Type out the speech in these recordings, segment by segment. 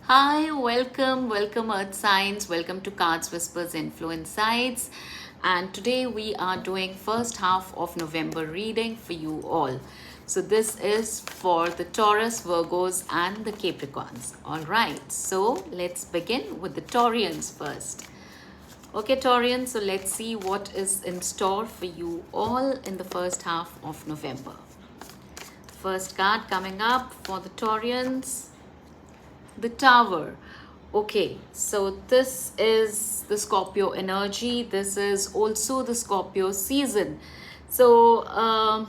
Hi, welcome Earth Signs, welcome to Cards Whisper-Zenflow Insights. And today we are doing first half of November reading for you all. So this is for the Taurus, Virgos and the Capricorns. All right, so let's begin with the Taurians first. Okay, Taurians, so let's see what is in store for you all in the first half of November. First card coming up for the Taurians, the Tower. Okay, so this is the Scorpio energy. This is also the Scorpio season. So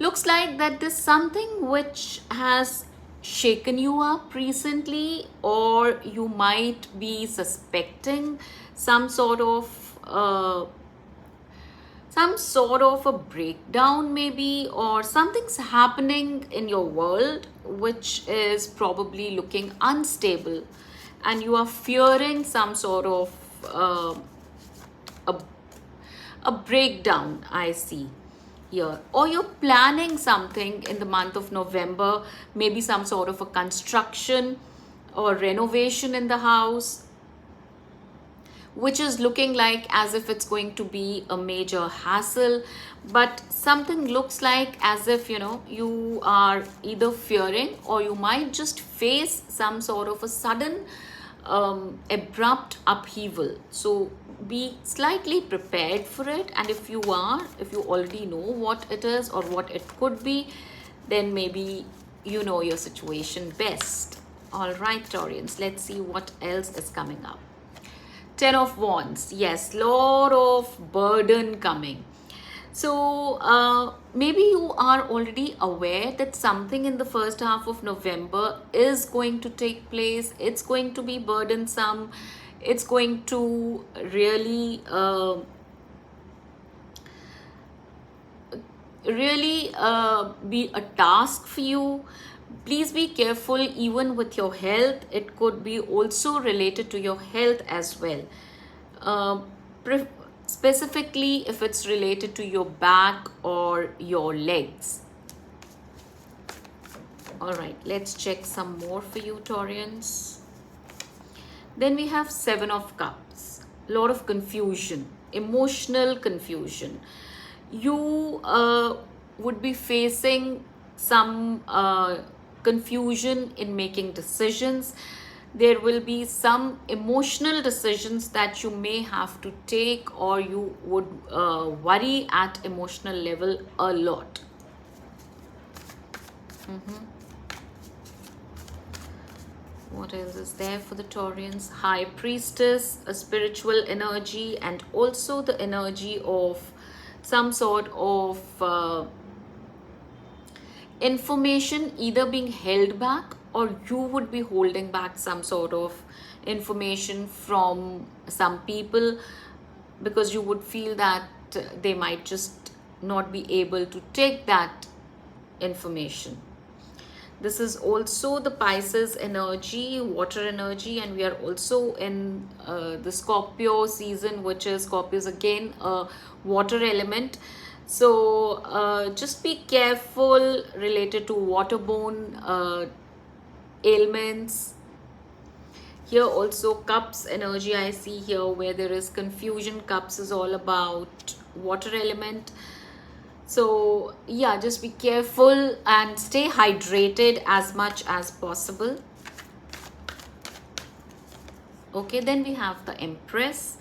looks like that there's something which has shaken you up recently, or you might be suspecting some sort of a breakdown maybe, or something's happening in your world which is probably looking unstable, and you are fearing some sort of a, a breakdown, I see here. Or you're planning something in the month of November, maybe some sort of a construction or renovation in the house, which is looking like as if it's going to be a major hassle. But something looks like as if you are either fearing, or you might just face some sort of a sudden abrupt upheaval. So be slightly prepared for it, and if you already know what it is or what it could be, then maybe you know your situation best. All right, Taurians, let's see what else is coming up. Ten of Wands. Yes, lot of burden coming. So maybe you are already aware that something in the first half of November is going to take place. It's going to be burdensome. It's going to really be a task for you. Please be careful even with your health. It could be also related to your health as well. Uh, Specifically if it's related to your back or your legs. All right, let's check some more for you, Taurians. Then we have Seven of Cups. A lot of confusion, emotional confusion. You would be facing some confusion in making decisions. There will be some emotional decisions that you may have to take, or you would worry at emotional level a lot. What else is there for the Taurians? High Priestess, a spiritual energy, and also the energy of some sort of information either being held back, or you would be holding back some sort of information from some people, because you would feel that they might just not be able to take that information. This is also the Pisces energy, water energy, and we are also in the Scorpio season, which is Scorpio is again a water element. So just be careful related to waterborne ailments. Here also Cups energy I see here, where there is confusion. Cups is all about water element. So yeah, just be careful and stay hydrated as much as possible. Okay, then we have the Empress.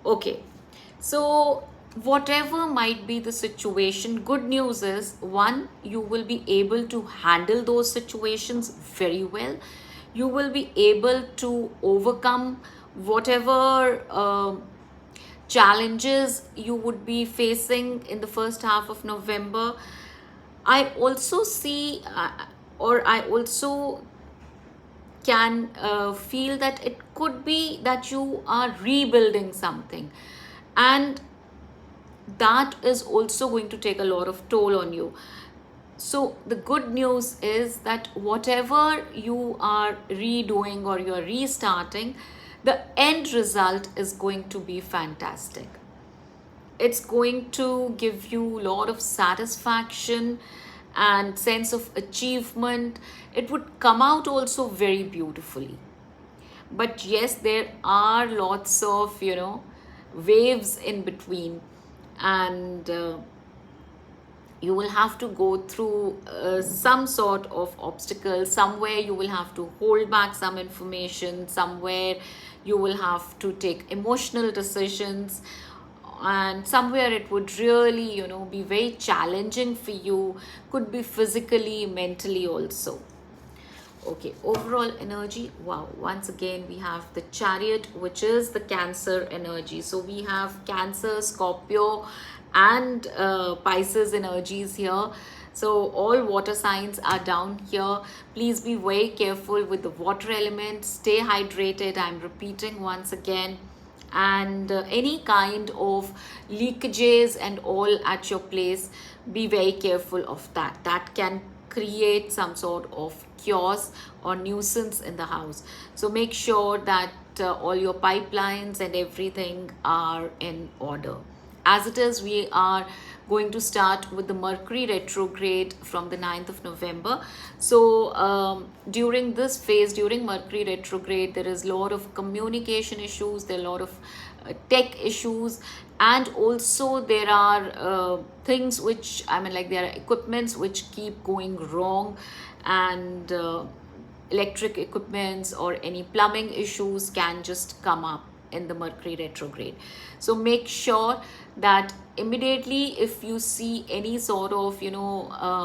Okay, so whatever might be the situation, good news is, one, you will be able to handle those situations very well. You will be able to overcome whatever challenges you would be facing in the first half of November. I also see or I also can feel that it could be that you are rebuilding something, and that is also going to take a lot of toll on you. So the good news is that whatever you are redoing or you are restarting, the end result is going to be fantastic. It's going to give you a lot of satisfaction, and sense of achievement. It would come out also very beautifully. But yes, there are lots of, waves in between, and you will have to go through some sort of obstacle. Somewhere you will have to hold back some information, somewhere you will have to take emotional decisions, and somewhere it would really, be very challenging for you. Could be physically, mentally also. Okay, overall energy. Wow, once again we have the Chariot, which is the Cancer energy. So we have Cancer, Scorpio, and Pisces energies here. So all water signs are down here. Please be very careful with the water element. Stay hydrated. I'm repeating once again. And any kind of leakages and all at your place, be very careful of that. That can create some sort of chaos or nuisance in the house. So make sure that all your pipelines and everything are in order. As it is, we are going to start with the Mercury retrograde from the 9th of November. So during this phase, during Mercury retrograde, there is a lot of communication issues, there are a lot of tech issues, and also there are things which, like there are equipments which keep going wrong, and electric equipments or any plumbing issues can just come up in the Mercury retrograde. So make sure that immediately if you see any sort of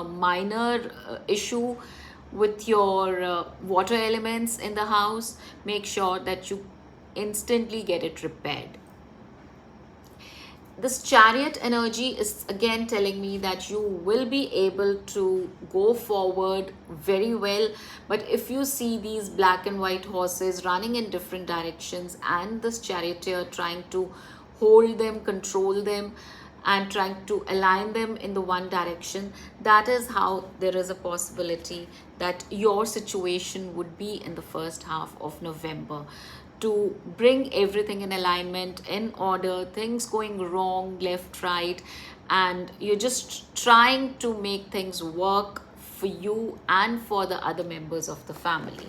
minor issue with your water elements in the house, make sure that you instantly get it repaired. This Chariot energy is again telling me that you will be able to go forward very well. But if you see these black and white horses running in different directions, and this charioteer trying to hold them, control them, and trying to align them in the one direction, that is how there is a possibility that your situation would be in the first half of November, to bring everything in alignment, in order, things going wrong left, right, and you're just trying to make things work for you and for the other members of the family.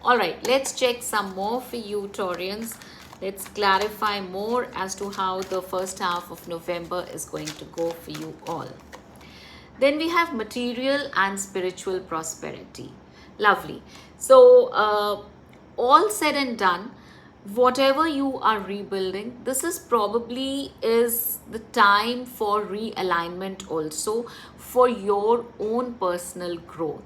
All right, let's check some more for you, Taurians. Let's clarify more as to how the first half of November is going to go for you all. Then we have material and spiritual prosperity. Lovely. So all said and done, whatever you are rebuilding, this is probably is the time for realignment also, for your own personal growth.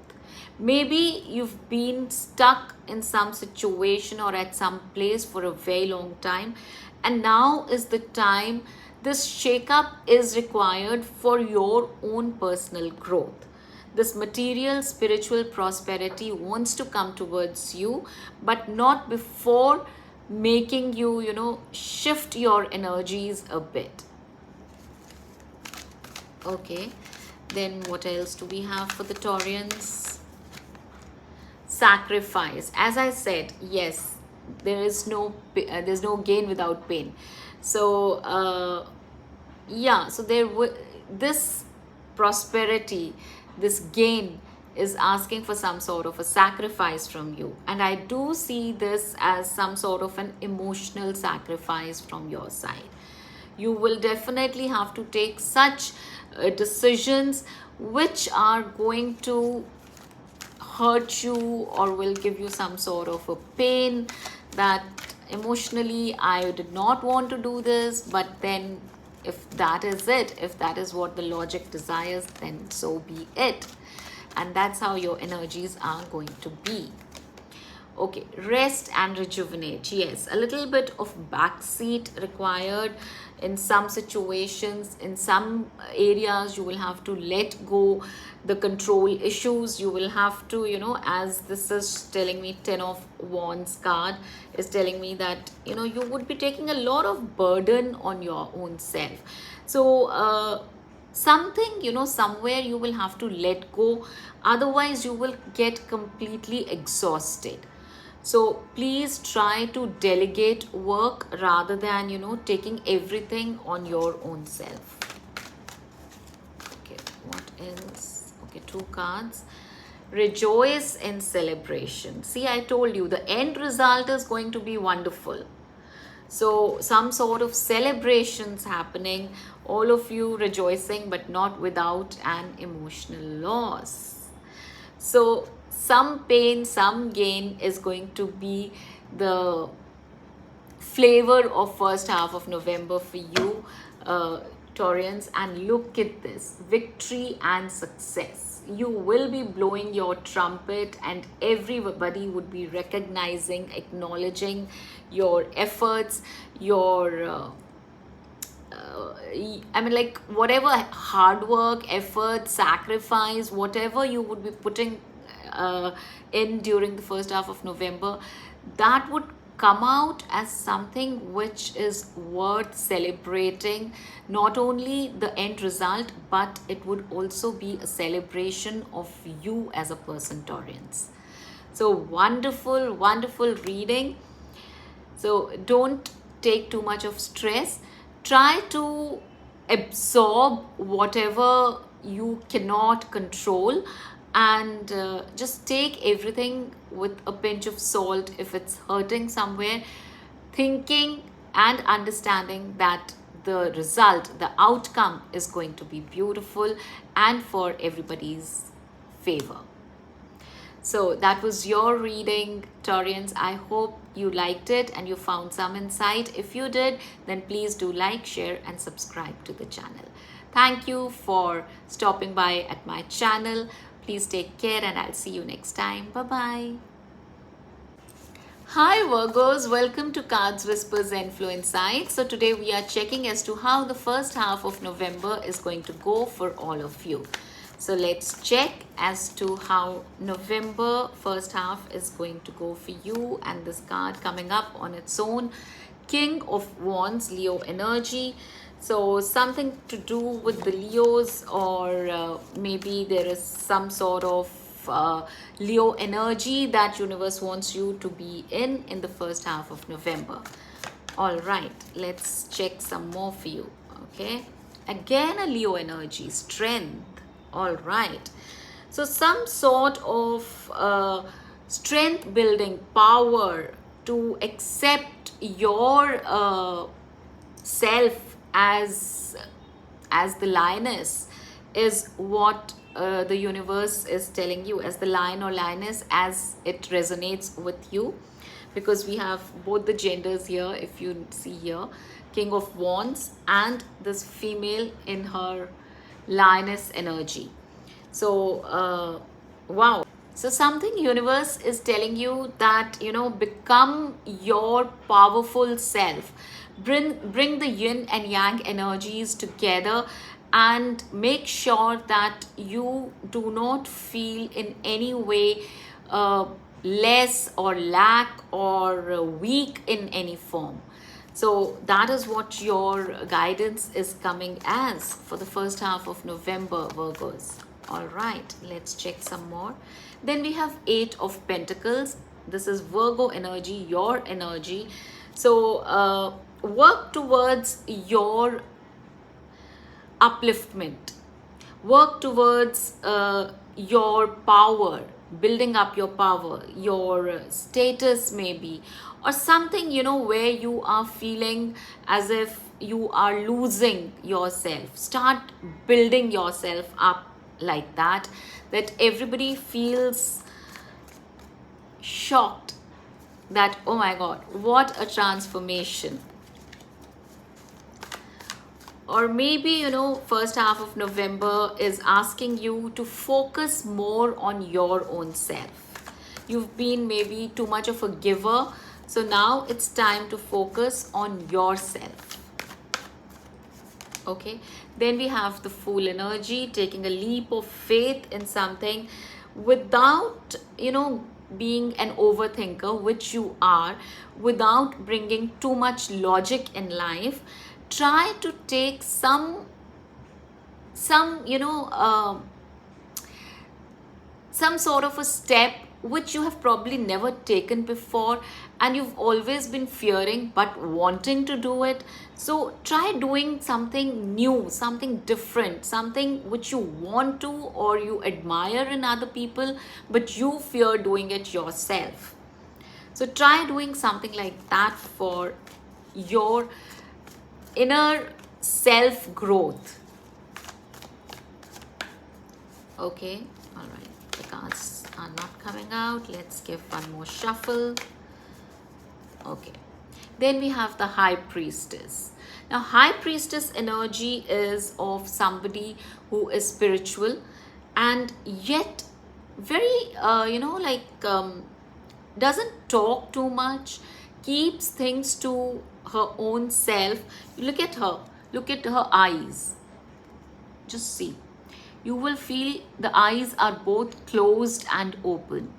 Maybe you've been stuck in some situation or at some place for a very long time, and now is the time. This shake-up is required for your own personal growth. This material spiritual prosperity wants to come towards you, but not before making you, shift your energies a bit. Okay, then what else do we have for the Taurians? Sacrifice. As I said, yes, there's no gain without pain. So yeah, so this prosperity, this gain is asking for some sort of a sacrifice from you, and I do see this as some sort of an emotional sacrifice from your side. You will definitely have to take such decisions which are going to hurt you or will give you some sort of a pain, that emotionally I did not want to do this, but then if that is it, if that is what the logic desires, then so be it. And that's how your energies are going to be. Okay, rest and rejuvenate. Yes, a little bit of backseat required in some situations. In some areas, you will have to let go the control issues. You will have to, as this is telling me, 10 of Wands card is telling me that, you would be taking a lot of burden on your own self. So, something, somewhere you will have to let go. Otherwise, you will get completely exhausted. So please try to delegate work rather than, taking everything on your own self. Okay, what else? Okay, two cards. Rejoice in celebration. See, I told you the end result is going to be wonderful. So some sort of celebrations happening, all of you rejoicing, but not without an emotional loss. So some pain, some gain is going to be the flavor of first half of November for you, Taurians. And look at this, victory and success. You will be blowing your trumpet and everybody would be recognizing, acknowledging your efforts, your I mean, like whatever hard work, effort, sacrifice, whatever you would be putting in during the first half of November, that would come out as something which is worth celebrating. Not only the end result, but it would also be a celebration of you as a person, Taurians. So wonderful, wonderful reading. So don't take too much of stress. Try to absorb whatever you cannot control, and just take everything with a pinch of salt if it's hurting somewhere, thinking and understanding that the result, the outcome is going to be beautiful and for everybody's favor. So that was your reading, Taurians. I hope you liked it and you found some insight. If you did, then please do like, share and subscribe to the channel. Thank you for stopping by at my channel. Please take care and I'll see you next time. Bye-bye. Hi Virgos, welcome to Cards Whisper-Zenflow Insights. So today we are checking as to how the first half of November is going to go for all of you. So let's check as to how November first half is going to go for you. And this card coming up on its own, King of Wands, Leo energy. So something to do with the Leos, or maybe there is some sort of Leo energy that universe wants you to be in the first half of November. All right, let's check some more for you. Okay, again a Leo energy, strength. All right, so some sort of strength building, power to accept your self as the lioness is what the universe is telling you, as the lion or lioness, as it resonates with you, because we have both the genders here. If you see here, King of Wands and this female in her lioness energy. So wow, so something universe is telling you that, you know, become your powerful self, bring the yin and yang energies together, and make sure that you do not feel in any way less or lack or weak in any form. So that is what your guidance is coming as for the first half of November, Virgos. All right, let's check some more. Then we have Eight of Pentacles. This is Virgo energy, your energy. So work towards your upliftment. Work towards your power, building up your power, your status maybe, or something, you know, where you are feeling as if you are losing yourself. Start building yourself up like that, that everybody feels shocked that, oh my God, what a transformation. Or maybe, you know, first half of November is asking you to focus more on your own self. You've been maybe too much of a giver. So now it's time to focus on yourself. Okay. Then we have the Fool energy, taking a leap of faith in something without, you know, being an overthinker, which you are, without bringing too much logic in life. Try to take some you know, some sort of a step which you have probably never taken before, and you've always been fearing but wanting to do it. So try doing something new, something different, something which you want to or you admire in other people, but you fear doing it yourself. So try doing something like that for your inner self growth. Okay, all right, the cards are not coming out. Let's give one more shuffle. Okay, then we have the High Priestess. Now, High Priestess energy is of somebody who is spiritual and yet very, doesn't talk too much, keeps things to her own self. Look at her, look at her eyes. Just see. You will feel the eyes are both closed and open.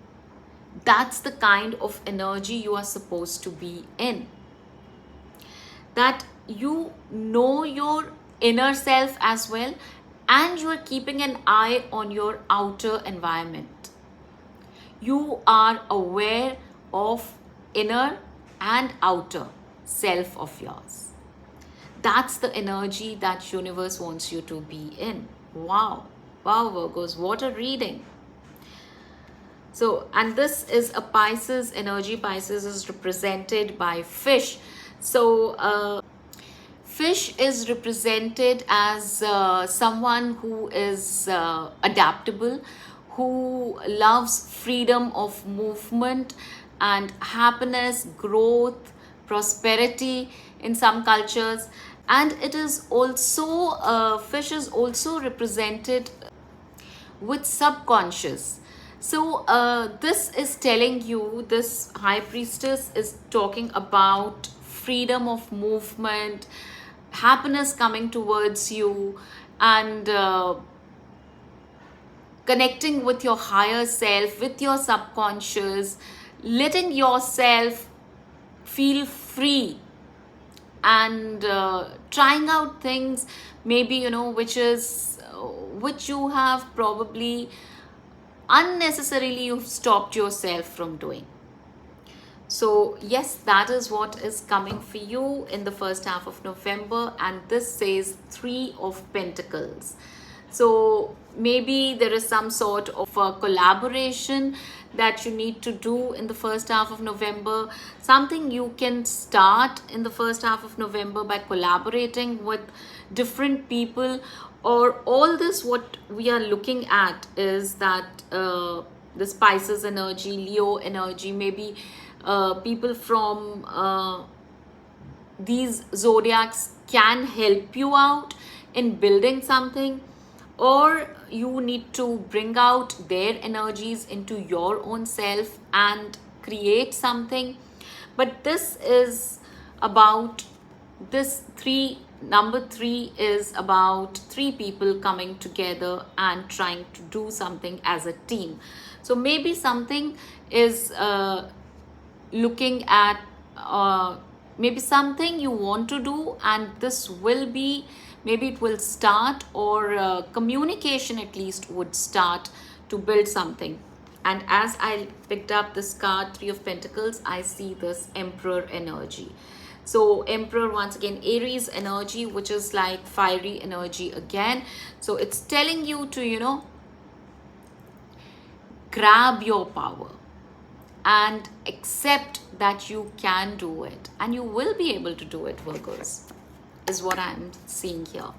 That's the kind of energy you are supposed to be in. That you know your inner self as well, and you are keeping an eye on your outer environment. You are aware of inner and outer self of yours. That's the energy that universe wants you to be in. Wow. Wow, Virgos, what a reading. So, and this is a Pisces energy. Pisces is represented by fish. So, fish is represented as someone who is adaptable, who loves freedom of movement and happiness, growth, prosperity in some cultures. And it is also, fish is also represented with subconscious. So this is telling you, this High Priestess is talking about freedom of movement, happiness coming towards you, and connecting with your higher self, with your subconscious, letting yourself feel free, and trying out things maybe, you know, which you have probably unnecessarily you've stopped yourself from doing. So yes, that is what is coming for you in the first half of November, and this says 3 of Pentacles. So maybe there is some sort of a collaboration that you need to do in the first half of November. Something you can start in the first half of November by collaborating with different people. Or all this, what we are looking at is that the Pisces energy, Leo energy, maybe people from these zodiacs can help you out in building something, or you need to bring out their energies into your own self and create something. But this is about this number 3 is about 3 people coming together and trying to do something as a team. So maybe something is looking at maybe something you want to do, and this will be, maybe it will start, or communication at least would start to build something. And as I picked up this card, 3 of Pentacles, I see this Emperor energy. So Emperor, once again, Aries energy, which is like fiery energy again. So it's telling you to, you know, grab your power and accept that you can do it, and you will be able to do it, Virgos, is what I'm seeing here.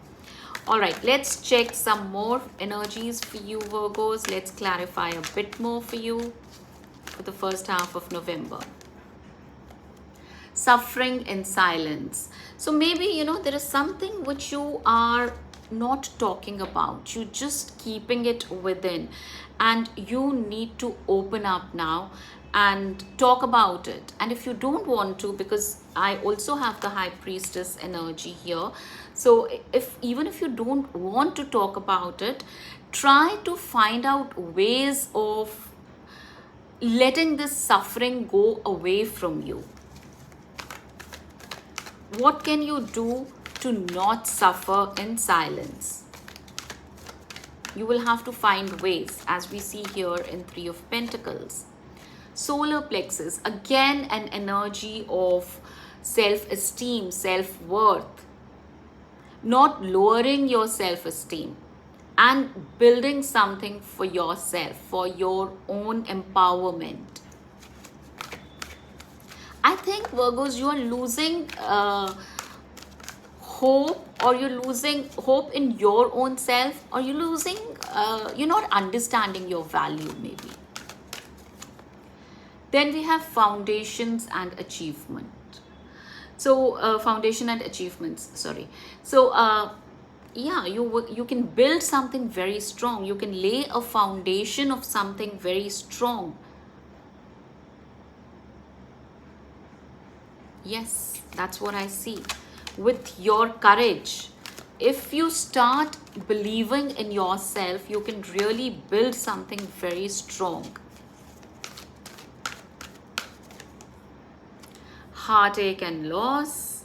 All right, let's check some more energies for you, Virgos. Let's clarify a bit more for you for the first half of November. Suffering in silence. So maybe, you know, there is something which you are not talking about. You're just keeping it within, and you need to open up now and talk about it. And if you don't want to, because I also have the High Priestess energy here, so even if you don't want to talk about it, try to find out ways of letting this suffering go away from you. What can you do to not suffer in silence? You will have to find ways, as we see here in 3 of Pentacles. Solar plexus, again an energy of self-esteem, self-worth, not lowering your self-esteem and building something for yourself, for your own empowerment. I think, Virgos, you are losing hope, or you're losing hope in your own self, or you're losing, you're not understanding your value maybe. Then we have foundations and achievement. So foundation and achievements, sorry. So yeah, you can build something very strong. You can lay a foundation of something very strong. Yes, that's what I see. With your courage, if you start believing in yourself, you can really build something very strong. Heartache and loss.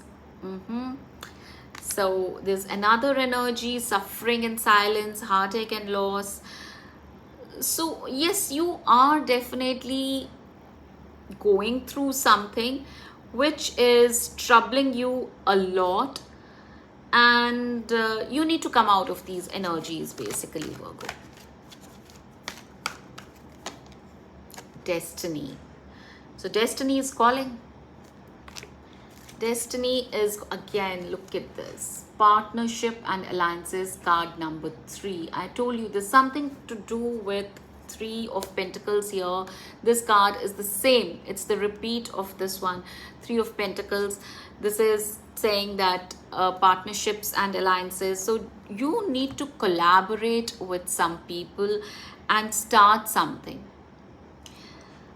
So there's another energy, suffering in silence, heartache and loss. So yes, you are definitely going through something which is troubling you a lot, and you need to come out of these energies basically, Virgo. Destiny. So destiny is calling. Destiny is, again, look at this, partnership and alliances, card number 3. I told you there's something to do with 3 of Pentacles here. This card is the same, it's the repeat of this one, 3 of Pentacles. This is saying that partnerships and alliances, so you need to collaborate with some people and start something.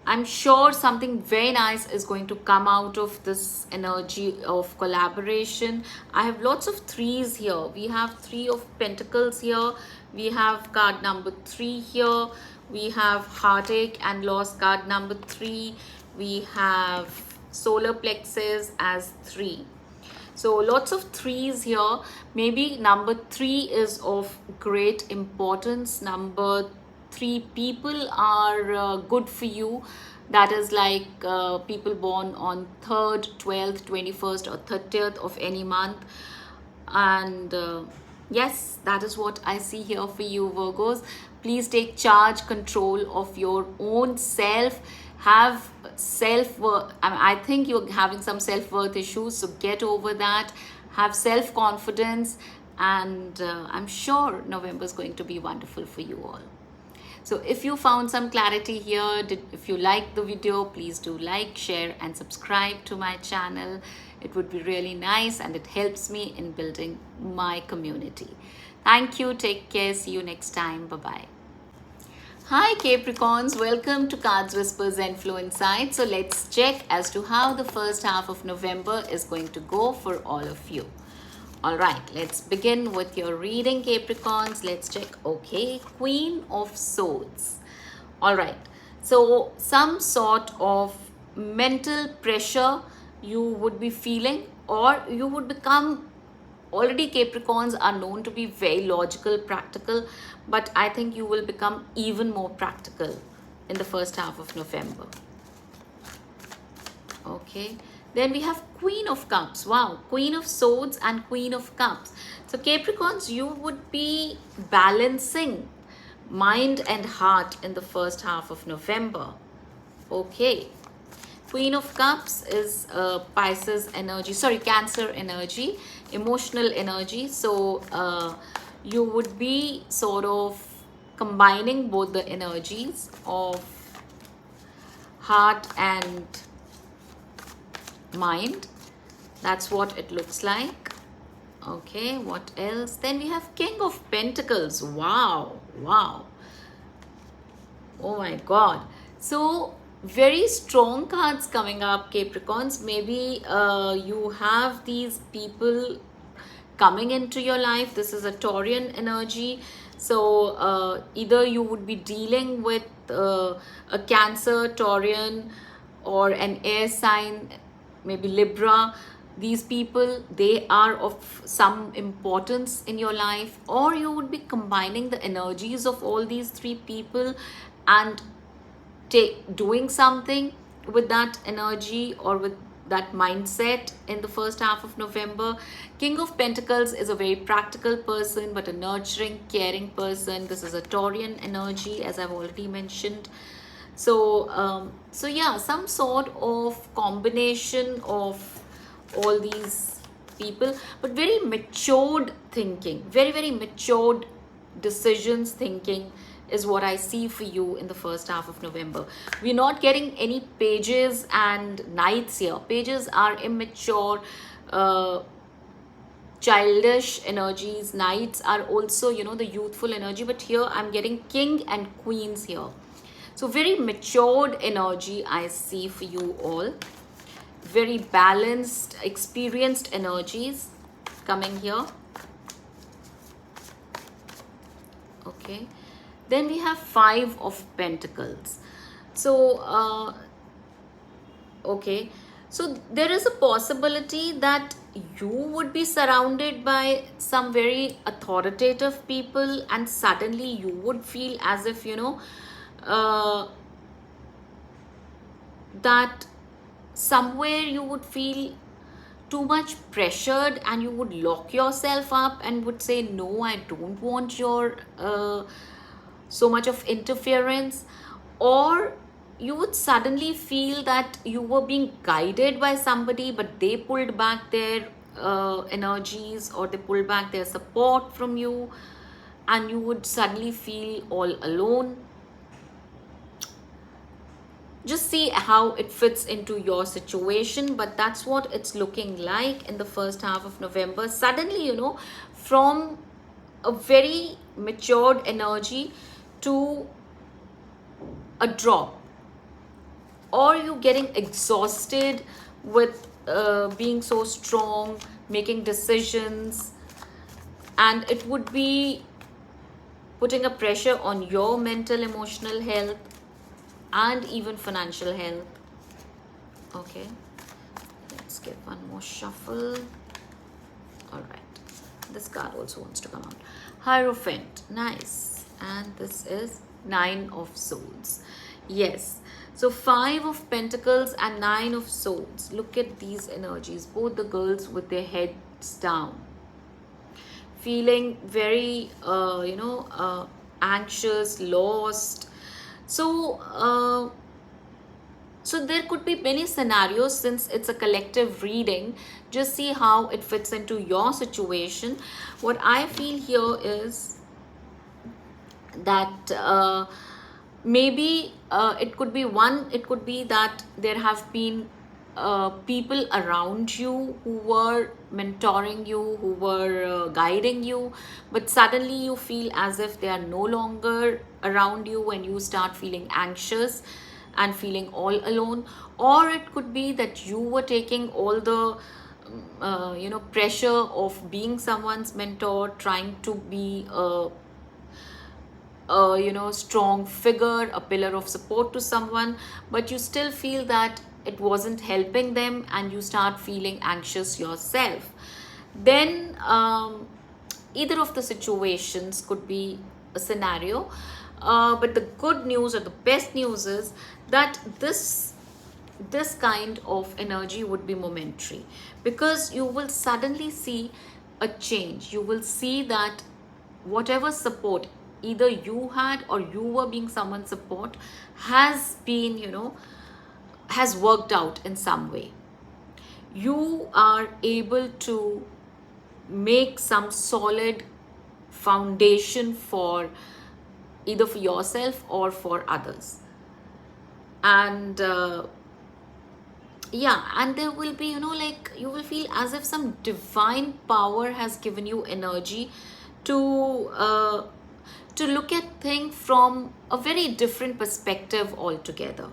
I'm sure something very nice is going to come out of this energy of collaboration. I have lots of 3s here. We have 3 of Pentacles here. We have card number 3 here. We have heartache and loss, card number 3. We have solar plexus as 3. So lots of 3s here. Maybe number 3 is of great importance. Number 3 people are good for you. That is like people born on 3rd, 12th, 21st or 30th of any month. And yes, that is what I see here for you, Virgos. Please take charge, control of your own self. Have self-worth. I think you're having some self-worth issues, so get over that. Have self-confidence, and I'm sure November is going to be wonderful for you all. So if you found some clarity here, if you like the video, please do like, share and subscribe to my channel. It would be really nice, and it helps me in building my community. Thank you. Take care. See you next time. Bye-bye. Hi Capricorns, welcome to Cards Whisper-Zenflow Insight. So let's check as to how the first half of November is going to go for all of you. All right, let's begin with your reading, Capricorns. Let's check. Okay, Queen of Swords. All right, so some sort of mental pressure you would be feeling, or you would become, already Capricorns are known to be very logical, practical, but I think you will become even more practical in the first half of November. Okay. Then we have Queen of Cups. Wow, Queen of Swords and Queen of Cups. So Capricorns, you would be balancing mind and heart in the first half of November. Okay. Queen of Cups is Pisces energy, sorry, Cancer energy, emotional energy. So you would be sort of combining both the energies of heart and mind. That's what it looks like. Okay, what else? Then we have King of Pentacles. Wow, wow. Oh my God. So very strong cards coming up, Capricorns. Maybe you have these people coming into your life. This is a Taurian energy. So either you would be dealing with a Cancer, Taurian, or an air sign, maybe Libra. These people, they are of some importance in your life, or you would be combining the energies of all these 3 people and doing something with that energy or with that mindset in the first half of November. King of Pentacles is a very practical person, but a nurturing, caring person. This is a Taurian energy, as I've already mentioned. So yeah, some sort of combination of all these people, but very matured thinking, very matured decisions thinking is what I see for you in the first half of November. We're not getting any pages and knights here. Pages are immature, childish energies. Knights are also, you know, the youthful energy, but here I'm getting king and queens here. So very matured energy I see for you all. Very balanced, experienced energies coming here. Okay. Then we have 5 of Pentacles. So, okay. So there is a possibility that you would be surrounded by some very authoritative people, and suddenly you would feel as if, you know, that somewhere you would feel too much pressured and you would lock yourself up and would say, no, I don't want your so much of interference. Or you would suddenly feel that you were being guided by somebody, but they pulled back their energies, or they pulled back their support from you, and you would suddenly feel all alone. Just see how it fits into your situation, but that's what it's looking like in the first half of November. Suddenly, you know, from a very matured energy to a drop, or you getting exhausted with being so strong, making decisions, and it would be putting a pressure on your mental, emotional health, and even financial health. Okay, let's get one more shuffle. All right, this card also wants to come out. Hierophant, nice. And this is 9 of Swords. Yes, so 5 of Pentacles and 9 of Swords. Look at these energies, both the girls with their heads down, feeling very anxious, lost. So there could be many scenarios. Since it's a collective reading, just see how it fits into your situation. What I feel here is that maybe it could be that there have been people around you who were mentoring you, who were guiding you, but suddenly you feel as if they are no longer around you, and you start feeling anxious and feeling all alone. Or it could be that you were taking all the pressure of being someone's mentor, trying to be a strong figure, a pillar of support to someone, but you still feel that it wasn't helping them, and you start feeling anxious yourself. Then either of the situations could be a scenario, but the good news or the best news is that this kind of energy would be momentary, because you will suddenly see a change. You will see that whatever support either you had or you were being someone's support has been, has worked out in some way. You are able to make some solid foundation for either for yourself or for others. And and there will be, you will feel as if some divine power has given you energy to look at things from a very different perspective altogether.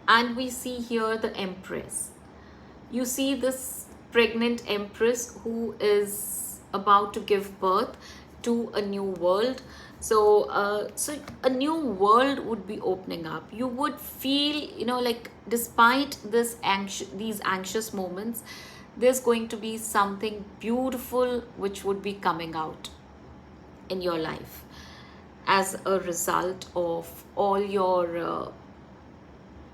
And we see here the Empress. You see this pregnant Empress who is about to give birth to a new world. So a new world would be opening up. You would feel, despite these anxious moments, there's going to be something beautiful which would be coming out in your life. as a result of all your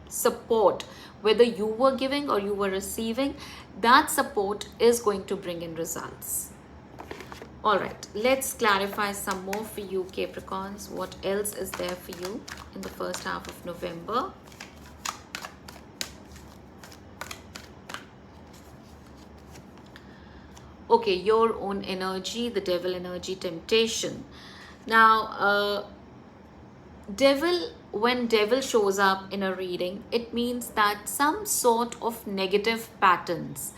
support, whether you were giving or you were receiving. That support is going to bring in results. All right, let's clarify some more for you, Capricorns. What else is there for you in the first half of November? Okay, your own energy, the devil energy, temptation. Now, when devil shows up in a reading, it means that some sort of negative patterns.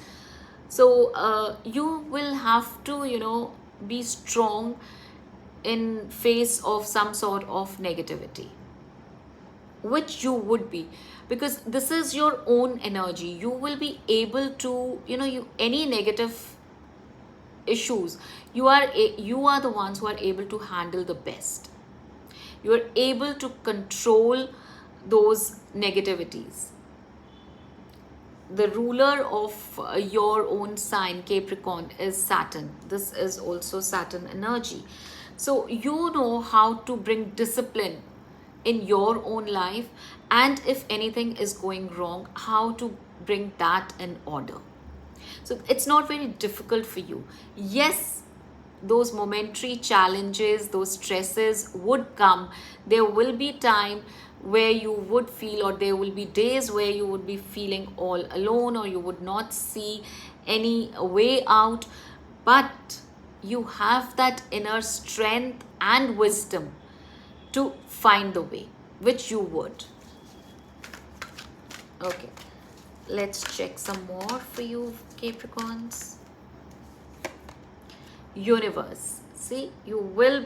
So you will have to, be strong in face of some sort of negativity, which you would be, because this is your own energy. You will be able to, any negative issues, you are the ones who are able to handle the best. You are able to control those negativities. The ruler of your own sign, Capricorn, is Saturn. This is also Saturn energy. So you know how to bring discipline in your own life, and if anything is going wrong, how to bring that in order. So it's not very difficult for you. Yes, those momentary challenges, those stresses would come. There will be time where you would feel, or there will be days where you would be feeling all alone, or you would not see any way out. But you have that inner strength and wisdom to find the way, which you would. Okay, let's check some more for you, Capricorns. Universe. See, you will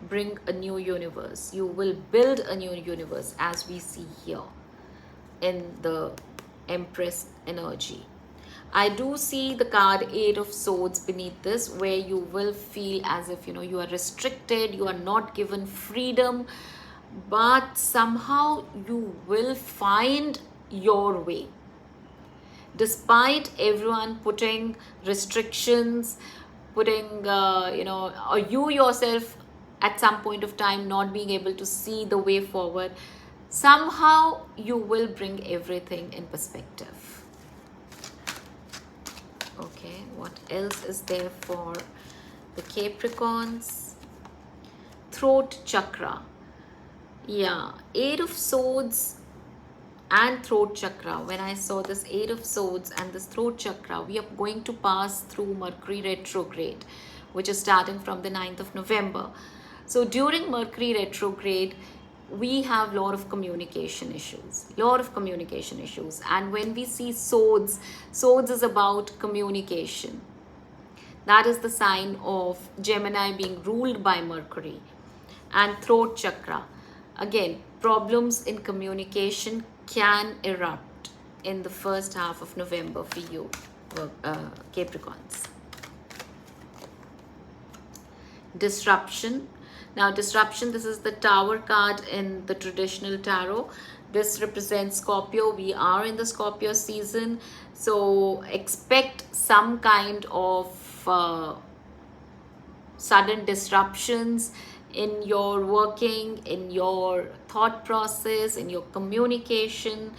bring a new universe. You will build a new universe, as we see here in the Empress energy. I do see the card 8 of Swords beneath this, where you will feel as if, you are restricted, you are not given freedom, but somehow you will find your way. Despite everyone putting restrictions, putting, or you yourself at some point of time not being able to see the way forward, somehow you will bring everything in perspective. Okay, what else is there for the Capricorns? Throat chakra. Yeah, 8 of Swords and throat chakra. When I saw this 8 of Swords and this throat chakra, we are going to pass through Mercury retrograde, which is starting from the 9th of November. So during Mercury retrograde, we have a lot of communication issues, and when we see swords is about communication. That is the sign of Gemini being ruled by Mercury. And throat chakra, again, problems in communication can erupt in the first half of November for you, Capricorns. Disruption. Now, disruption, this is the Tower card in the traditional tarot. This represents Scorpio. We are in the Scorpio season, so expect some kind of sudden disruptions in your working, in your thought process, in your communication.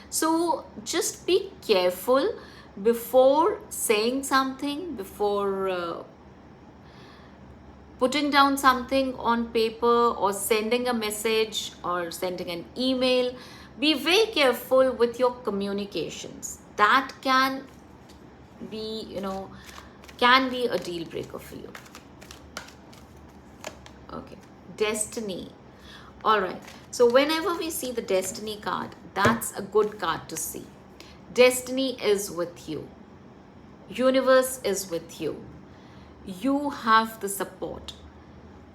So just be careful before saying something, before putting down something on paper, or sending a message, or sending an email. Be very careful with your communications. That can be, a deal breaker for you. Okay, destiny. All right, so whenever we see the destiny card, that's a good card to see. Destiny is with you. Universe is with you. You have the support.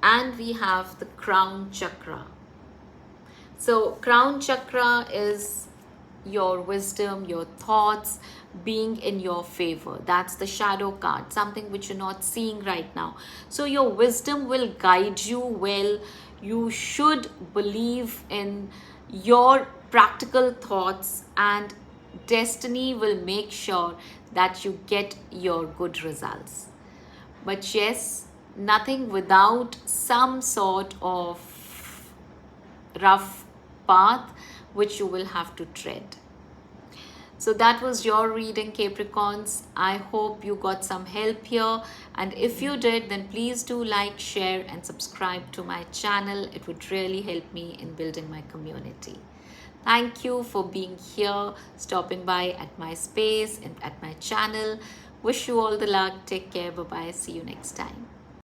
And we have the crown chakra. So crown chakra is your wisdom, your thoughts being in your favor. That's the shadow card, something which you're not seeing right now. So your wisdom will guide you well. You should believe in your practical thoughts, and destiny will make sure that you get your good results. But yes, nothing without some sort of rough path which you will have to tread. So that was your reading, Capricorns. I hope you got some help here. And if you did, then please do like, share, and subscribe to my channel. It would really help me in building my community. Thank you for being here, stopping by at my space and at my channel. Wish you all the luck. Take care. Bye-bye. See you next time.